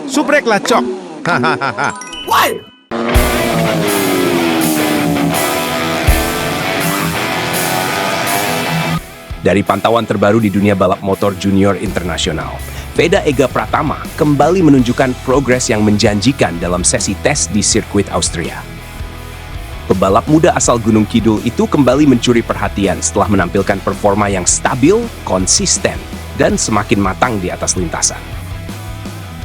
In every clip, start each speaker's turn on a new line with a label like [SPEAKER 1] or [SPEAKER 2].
[SPEAKER 1] Supreklah cok. Hahaha.
[SPEAKER 2] Dari pantauan terbaru di dunia balap motor junior internasional, Veda Ega Pratama kembali menunjukkan progres yang menjanjikan dalam sesi tes di sirkuit Austria. Pebalap muda asal Gunung Kidul itu kembali mencuri perhatian setelah menampilkan performa yang stabil, konsisten, dan semakin matang di atas lintasan.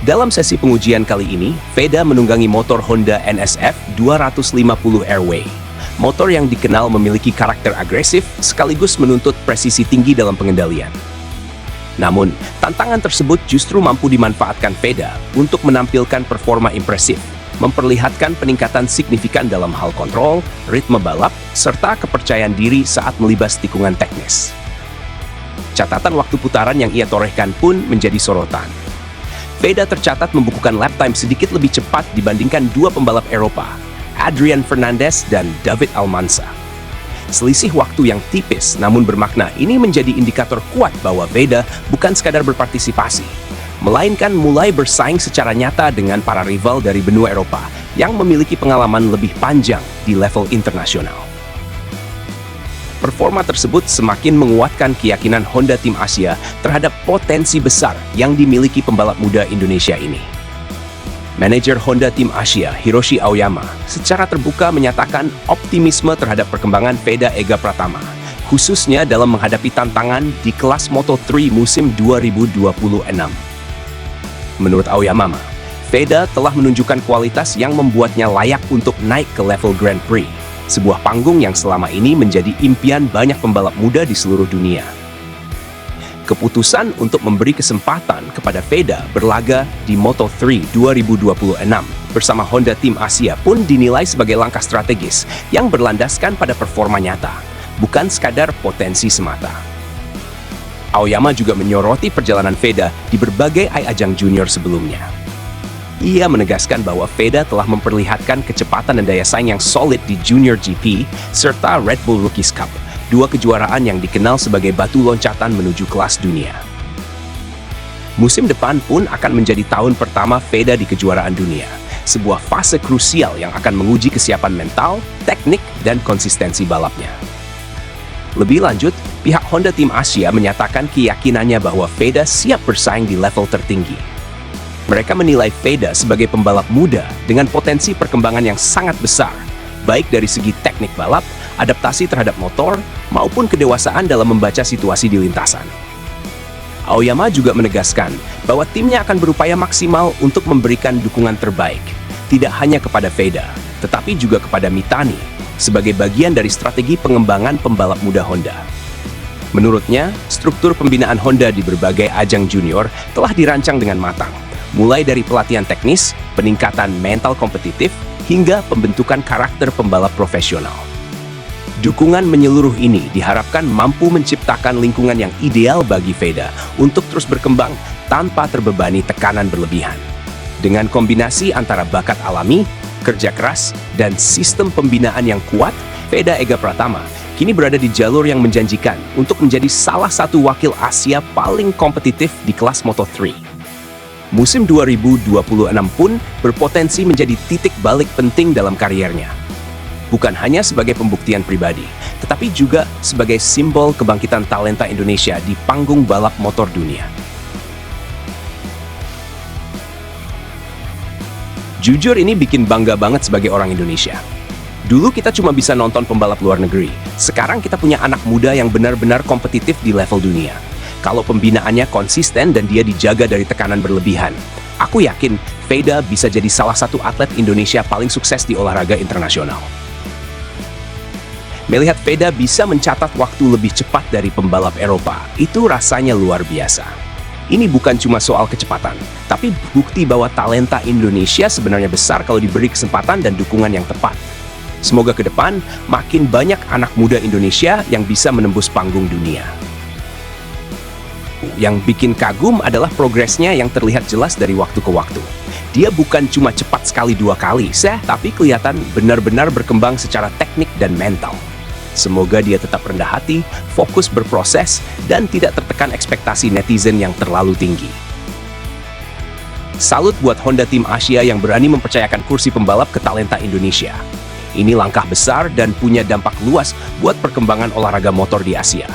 [SPEAKER 2] Dalam sesi pengujian kali ini, Veda menunggangi motor Honda NSF 250 Airway. Motor yang dikenal memiliki karakter agresif sekaligus menuntut presisi tinggi dalam pengendalian. Namun, tantangan tersebut justru mampu dimanfaatkan Veda untuk menampilkan performa impresif, memperlihatkan peningkatan signifikan dalam hal kontrol, ritme balap, serta kepercayaan diri saat melibas tikungan teknis. Catatan waktu putaran yang ia torehkan pun menjadi sorotan. Veda tercatat membukukan lap time sedikit lebih cepat dibandingkan dua pembalap Eropa, Adrian Fernandez dan David Almanza. Selisih waktu yang tipis namun bermakna ini menjadi indikator kuat bahwa Veda bukan sekadar berpartisipasi, melainkan mulai bersaing secara nyata dengan para rival dari benua Eropa yang memiliki pengalaman lebih panjang di level internasional. Performa tersebut semakin menguatkan keyakinan Honda Tim Asia terhadap potensi besar yang dimiliki pembalap muda Indonesia ini. Manajer Honda Tim Asia, Hiroshi Aoyama, secara terbuka menyatakan optimisme terhadap perkembangan Veda Ega Pratama, khususnya dalam menghadapi tantangan di kelas Moto3 musim 2026. Menurut Aoyama, Veda telah menunjukkan kualitas yang membuatnya layak untuk naik ke level Grand Prix, sebuah panggung yang selama ini menjadi impian banyak pembalap muda di seluruh dunia. Keputusan untuk memberi kesempatan kepada Veda berlaga di Moto3 2026 bersama Honda Tim Asia pun dinilai sebagai langkah strategis yang berlandaskan pada performa nyata, bukan sekadar potensi semata. Aoyama juga menyoroti perjalanan Veda di berbagai ajang junior sebelumnya. Ia menegaskan bahwa Veda telah memperlihatkan kecepatan dan daya saing yang solid di Junior GP serta Red Bull Rookies Cup, dua kejuaraan yang dikenal sebagai batu loncatan menuju kelas dunia. Musim depan pun akan menjadi tahun pertama Veda di kejuaraan dunia, sebuah fase krusial yang akan menguji kesiapan mental, teknik, dan konsistensi balapnya. Lebih lanjut, pihak Honda Tim Asia menyatakan keyakinannya bahwa Veda siap bersaing di level tertinggi. Mereka menilai Veda sebagai pembalap muda dengan potensi perkembangan yang sangat besar, baik dari segi teknik balap, adaptasi terhadap motor, maupun kedewasaan dalam membaca situasi di lintasan. Aoyama juga menegaskan bahwa timnya akan berupaya maksimal untuk memberikan dukungan terbaik, tidak hanya kepada Veda, tetapi juga kepada Mitani, sebagai bagian dari strategi pengembangan pembalap muda Honda. Menurutnya, struktur pembinaan Honda di berbagai ajang junior telah dirancang dengan matang, mulai dari pelatihan teknis, peningkatan mental kompetitif, hingga pembentukan karakter pembalap profesional. Dukungan menyeluruh ini diharapkan mampu menciptakan lingkungan yang ideal bagi Veda untuk terus berkembang tanpa terbebani tekanan berlebihan. Dengan kombinasi antara bakat alami, kerja keras, dan sistem pembinaan yang kuat, Veda Ega Pratama kini berada di jalur yang menjanjikan untuk menjadi salah satu wakil Asia paling kompetitif di kelas Moto3. Musim 2026 pun berpotensi menjadi titik balik penting dalam kariernya. Bukan hanya sebagai pembuktian pribadi, tetapi juga sebagai simbol kebangkitan talenta Indonesia di panggung balap motor dunia. Jujur ini bikin bangga banget sebagai orang Indonesia. Dulu kita cuma bisa nonton pembalap luar negeri, sekarang kita punya anak muda yang benar-benar kompetitif di level dunia. Kalau pembinaannya konsisten dan dia dijaga dari tekanan berlebihan, aku yakin Veda bisa jadi salah satu atlet Indonesia paling sukses di olahraga internasional. Melihat Veda bisa mencatat waktu lebih cepat dari pembalap Eropa, itu rasanya luar biasa. Ini bukan cuma soal kecepatan, tapi bukti bahwa talenta Indonesia sebenarnya besar kalau diberi kesempatan dan dukungan yang tepat. Semoga ke depan makin banyak anak muda Indonesia yang bisa menembus panggung dunia. Yang bikin kagum adalah progresnya yang terlihat jelas dari waktu ke waktu. Dia bukan cuma cepat sekali dua kali, tapi kelihatan benar-benar berkembang secara teknik dan mental. Semoga dia tetap rendah hati, fokus berproses, dan tidak tertekan ekspektasi netizen yang terlalu tinggi. Salut buat Honda Tim Asia yang berani mempercayakan kursi pembalap ke talenta Indonesia. Ini langkah besar dan punya dampak luas buat perkembangan olahraga motor di Asia.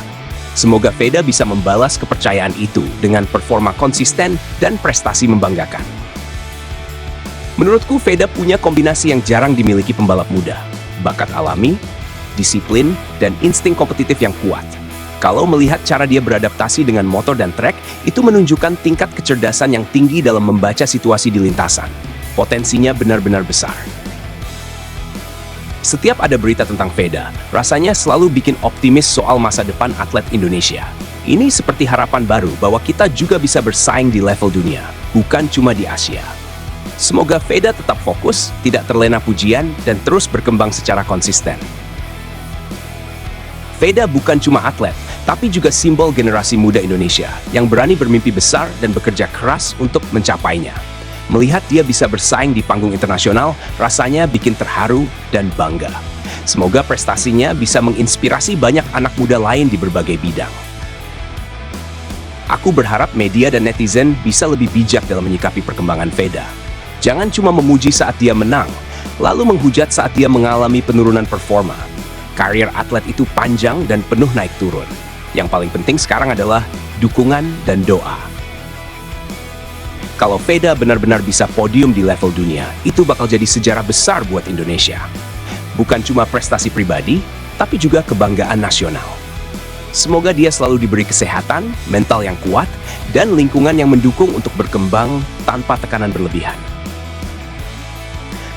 [SPEAKER 2] Semoga Veda bisa membalas kepercayaan itu dengan performa konsisten dan prestasi membanggakan. Menurutku, Veda punya kombinasi yang jarang dimiliki pembalap muda. Bakat alami, disiplin, dan insting kompetitif yang kuat. Kalau melihat cara dia beradaptasi dengan motor dan trek, itu menunjukkan tingkat kecerdasan yang tinggi dalam membaca situasi di lintasan. Potensinya benar-benar besar. Setiap ada berita tentang Veda, rasanya selalu bikin optimis soal masa depan atlet Indonesia. Ini seperti harapan baru bahwa kita juga bisa bersaing di level dunia, bukan cuma di Asia. Semoga Veda tetap fokus, tidak terlena pujian, dan terus berkembang secara konsisten. Veda bukan cuma atlet, tapi juga simbol generasi muda Indonesia yang berani bermimpi besar dan bekerja keras untuk mencapainya. Melihat dia bisa bersaing di panggung internasional, rasanya bikin terharu dan bangga. Semoga prestasinya bisa menginspirasi banyak anak muda lain di berbagai bidang. Aku berharap media dan netizen bisa lebih bijak dalam menyikapi perkembangan Veda. Jangan cuma memuji saat dia menang, lalu menghujat saat dia mengalami penurunan performa. Karir atlet itu panjang dan penuh naik turun. Yang paling penting sekarang adalah dukungan dan doa. Kalau Veda benar-benar bisa podium di level dunia, itu bakal jadi sejarah besar buat Indonesia. Bukan cuma prestasi pribadi, tapi juga kebanggaan nasional. Semoga dia selalu diberi kesehatan, mental yang kuat, dan lingkungan yang mendukung untuk berkembang tanpa tekanan berlebihan.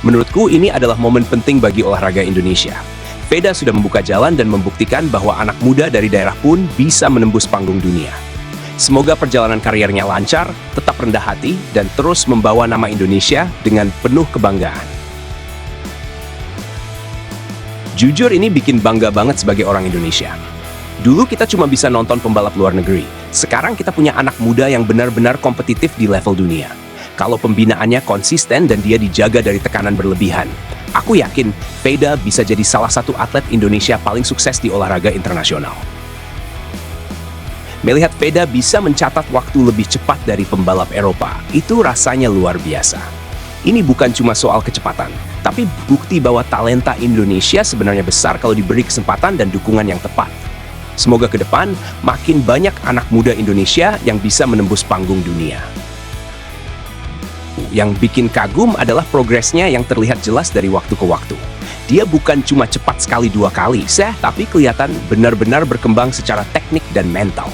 [SPEAKER 2] Menurutku ini adalah momen penting bagi olahraga Indonesia. Veda sudah membuka jalan dan membuktikan bahwa anak muda dari daerah pun bisa menembus panggung dunia. Semoga perjalanan karirnya lancar, tetap rendah hati, dan terus membawa nama Indonesia dengan penuh kebanggaan. Jujur ini bikin bangga banget sebagai orang Indonesia. Dulu kita cuma bisa nonton pembalap luar negeri. Sekarang kita punya anak muda yang benar-benar kompetitif di level dunia. Kalau pembinaannya konsisten dan dia dijaga dari tekanan berlebihan, aku yakin Veda bisa jadi salah satu atlet Indonesia paling sukses di olahraga internasional. Melihat Veda bisa mencatat waktu lebih cepat dari pembalap Eropa, itu rasanya luar biasa. Ini bukan cuma soal kecepatan, tapi bukti bahwa talenta Indonesia sebenarnya besar kalau diberi kesempatan dan dukungan yang tepat. Semoga ke depan makin banyak anak muda Indonesia yang bisa menembus panggung dunia. Yang bikin kagum adalah progresnya yang terlihat jelas dari waktu ke waktu. Dia bukan cuma cepat sekali dua kali, tapi kelihatan benar-benar berkembang secara teknik dan mental.